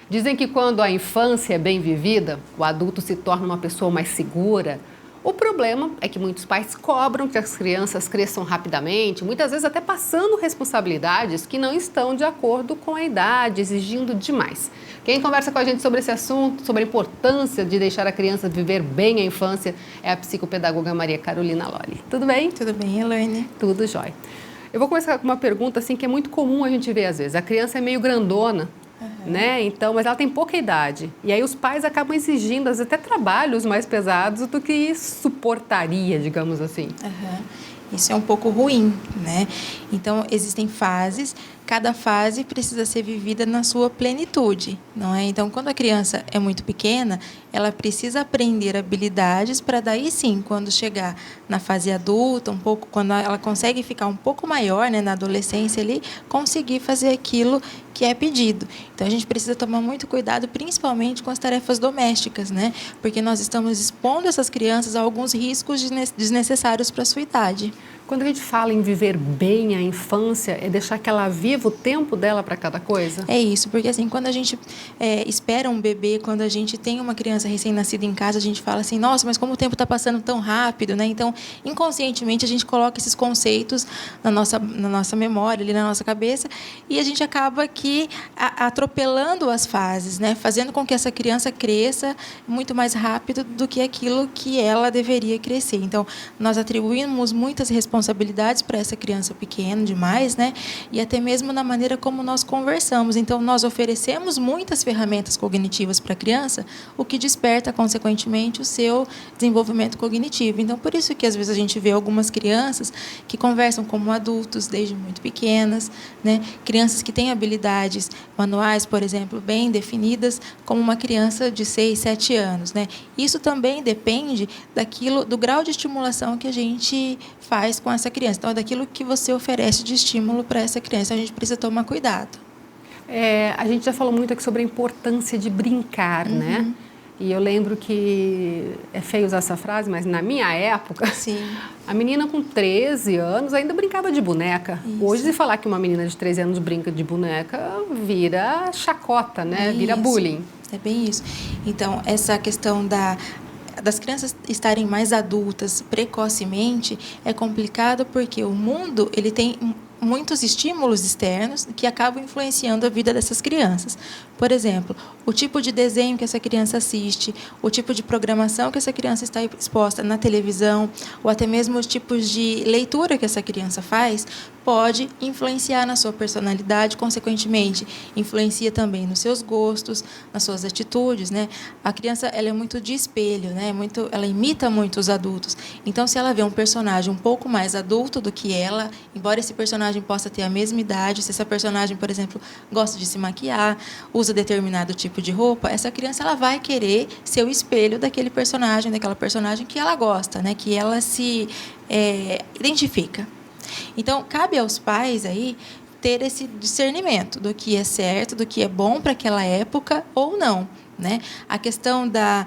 Dizem que quando a infância é bem vivida, o adulto se torna uma pessoa mais segura. O problema é que muitos pais cobram que as crianças cresçam rapidamente, muitas vezes até passando responsabilidades que não estão de acordo com a idade, exigindo demais. Quem conversa com a gente sobre esse assunto, sobre a importância de deixar a criança viver bem a infância, é a psicopedagoga Maria Carolina Lolli. Tudo bem? Tudo bem, Elaine? Tudo jóia. Eu vou começar com uma pergunta assim, que é muito comum a gente ver às vezes. A criança é meio grandona, né? Então, mas ela tem pouca idade. E aí os pais acabam exigindo, às vezes, até trabalhos mais pesados do que suportaria, digamos assim. Isso é um pouco ruim, né? Então, existem fases, cada fase precisa ser vivida na sua plenitude, não é? Então, quando a criança é muito pequena, ela precisa aprender habilidades para daí sim, quando chegar na fase adulta, um pouco, quando ela consegue ficar um pouco maior, né, na adolescência ali, conseguir fazer aquilo que é pedido. Então, a gente precisa tomar muito cuidado, principalmente com as tarefas domésticas, né? Porque nós estamos expondo essas crianças a alguns riscos desnecessários para a sua idade. Quando a gente fala em viver bem a infância, é deixar que ela viva o tempo dela para cada coisa? É isso, porque assim, quando a gente espera um bebê, quando a gente tem uma criança recém-nascida em casa, a gente fala assim, nossa, mas como o tempo está passando tão rápido, né? Então, inconscientemente, a gente coloca esses conceitos na nossa memória, ali na nossa cabeça, e a gente acaba aqui atropelando as fases, né? Fazendo com que essa criança cresça muito mais rápido do que aquilo que ela deveria crescer. Então, nós atribuímos muitas responsabilidades para essa criança pequena demais, né? E até mesmo na maneira como nós conversamos. Então, nós oferecemos muitas ferramentas cognitivas para a criança, o que desperta, consequentemente, o seu desenvolvimento cognitivo. Então, por isso que, às vezes, a gente vê algumas crianças que conversam como adultos desde muito pequenas, né? Crianças que têm habilidades manuais, por exemplo, bem definidas, como uma criança de 6, 7 anos, né? Isso também depende do grau de estimulação que a gente faz com essa criança. Então, é daquilo que você oferece de estímulo para essa criança. A gente precisa tomar cuidado. A gente já falou muito aqui sobre a importância de brincar, né? E eu lembro que, é feio usar essa frase, mas na minha época, Sim. A menina com 13 anos ainda brincava de boneca. Isso. Hoje, se falar que uma menina de 13 anos brinca de boneca, vira chacota, né? Vira bullying. É bem isso. Então, essa questão das crianças estarem mais adultas precocemente é complicado porque o mundo ele tem muitos estímulos externos que acabam influenciando a vida dessas crianças. Por exemplo, o tipo de desenho que essa criança assiste, o tipo de programação que essa criança está exposta na televisão, ou até mesmo os tipos de leitura que essa criança faz, pode influenciar na sua personalidade, consequentemente, influencia também nos seus gostos, nas suas atitudes, né? A criança ela é muito de espelho, né? Ela imita muito os adultos. Então, se ela vê um personagem um pouco mais adulto do que ela, embora esse personagem possa ter a mesma idade, se essa personagem, por exemplo, gosta de se maquiar, usa determinado tipo de roupa, essa criança ela vai querer ser o espelho daquela personagem que ela gosta, né? Que ela se identifica. Então, cabe aos pais aí ter esse discernimento do que é certo, do que é bom para aquela época ou não, né? A questão da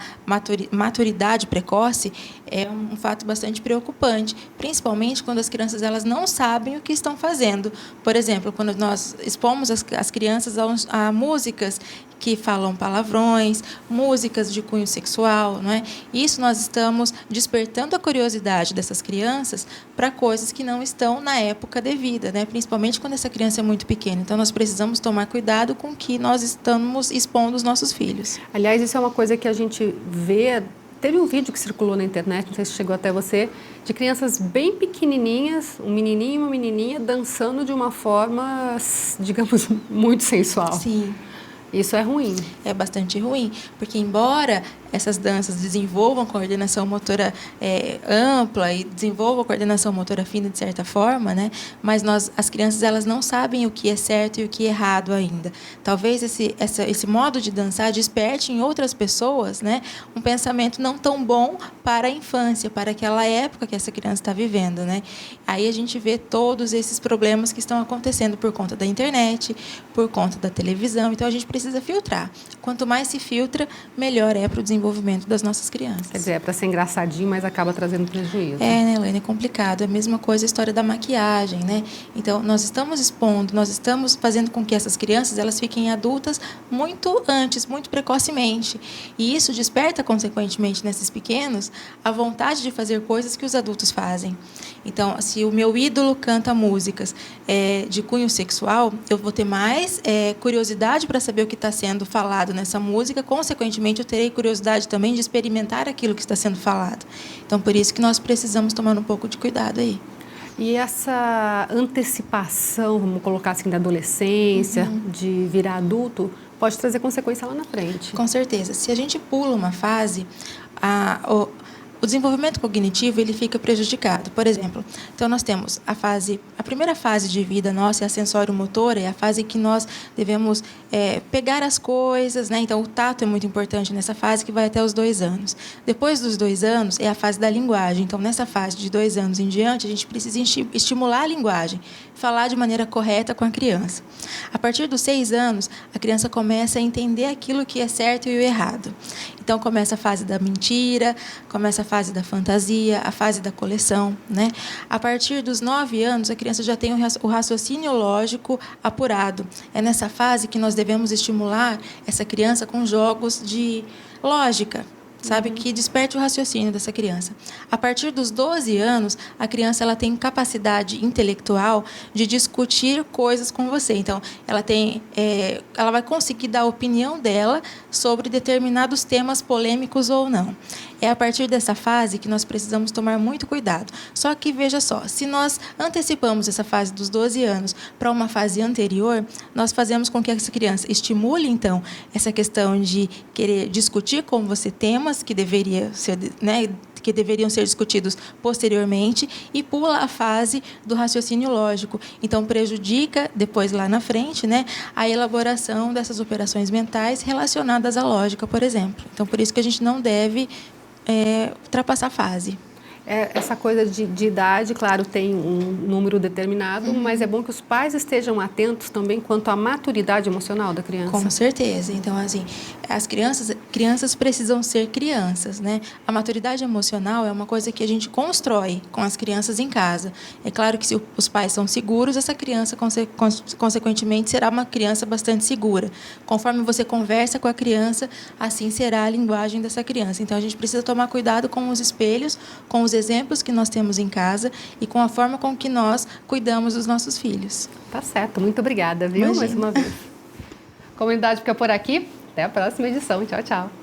maturidade precoce é um fato bastante preocupante, principalmente quando as crianças elas não sabem o que estão fazendo. Por exemplo, quando nós expomos as crianças a músicas que falam palavrões, músicas de cunho sexual, não é? Isso nós estamos despertando a curiosidade dessas crianças para coisas que não estão na época devida, né? Principalmente quando essa criança é muito pequena. Então, nós precisamos tomar cuidado com o que nós estamos expondo os nossos filhos. Aliás, isso é uma coisa que a gente vê. Teve um vídeo que circulou na internet, não sei se chegou até você, de crianças bem pequenininhas, um menininho e uma menininha, dançando de uma forma, digamos, muito sensual. Sim. Isso é ruim. É bastante ruim, porque embora essas danças desenvolvam coordenação motora ampla e desenvolvam coordenação motora fina de certa forma, né? Mas as crianças elas não sabem o que é certo e o que é errado ainda. Talvez esse modo de dançar desperte em outras pessoas, né, um pensamento não tão bom para a infância, para aquela época que essa criança está vivendo, né? Aí a gente vê todos esses problemas que estão acontecendo por conta da internet, por conta da televisão. Então a gente precisa filtrar. Quanto mais se filtra, melhor é para o desenvolvimento desenvolvimento das nossas crianças. Quer dizer, é para ser engraçadinho, mas acaba trazendo prejuízo. Né, Elaine? É complicado. É a mesma coisa a história da maquiagem, né? Então, nós estamos expondo, nós estamos fazendo com que essas crianças elas fiquem adultas muito antes, muito precocemente. E isso desperta, consequentemente, nesses pequenos, a vontade de fazer coisas que os adultos fazem. Então, se o meu ídolo canta músicas de cunho sexual, eu vou ter mais curiosidade para saber o que está sendo falado nessa música. Consequentemente, eu terei curiosidade também de experimentar aquilo que está sendo falado. Então, por isso que nós precisamos tomar um pouco de cuidado aí. E essa antecipação, vamos colocar assim, da adolescência, de virar adulto, pode trazer consequência lá na frente. Com certeza. Se a gente pula uma fase, o desenvolvimento cognitivo ele fica prejudicado. Por exemplo, então nós temos a primeira fase de vida nossa é a sensório-motora, é a fase que nós devemos pegar as coisas, né? Então o tato é muito importante nessa fase que vai até os 2 anos. Depois dos 2 anos é a fase da linguagem. Então nessa fase de 2 anos em diante a gente precisa estimular a linguagem, falar de maneira correta com a criança. A partir dos 6 anos a criança começa a entender aquilo que é certo e o errado. Então começa a fase da mentira, começa a fase da fantasia, a fase da coleção, né? A partir dos 9 anos, a criança já tem o raciocínio lógico apurado. É nessa fase que nós devemos estimular essa criança com jogos de lógica, sabe? Que desperte o raciocínio dessa criança. A partir dos 12 anos, a criança ela tem capacidade intelectual de discutir coisas com você. Então, ela vai conseguir dar a opinião dela sobre determinados temas polêmicos ou não. É a partir dessa fase que nós precisamos tomar muito cuidado. Só que, veja só, se nós antecipamos essa fase dos 12 anos para uma fase anterior, nós fazemos com que essa criança estimule, então, essa questão de querer discutir com você temas que deveriam ser discutidos posteriormente e pula a fase do raciocínio lógico. Então, prejudica, depois lá na frente, né, a elaboração dessas operações mentais relacionadas à lógica, por exemplo. Então, por isso que a gente não deve ultrapassar a fase. Essa coisa de idade, claro, tem um número determinado, mas é bom que os pais estejam atentos também quanto à maturidade emocional da criança. Com certeza. Então, assim, as crianças precisam ser crianças, né? A maturidade emocional é uma coisa que a gente constrói com as crianças em casa. É claro que se os pais são seguros, essa criança, consequentemente, será uma criança bastante segura. Conforme você conversa com a criança, assim será a linguagem dessa criança. Então, a gente precisa tomar cuidado com os espelhos, com os exemplos que nós temos em casa e com a forma com que nós cuidamos dos nossos filhos. Tá certo. Muito obrigada, viu? Imagina. Mais uma vez. A comunidade fica por aqui. Até a próxima edição. Tchau, tchau.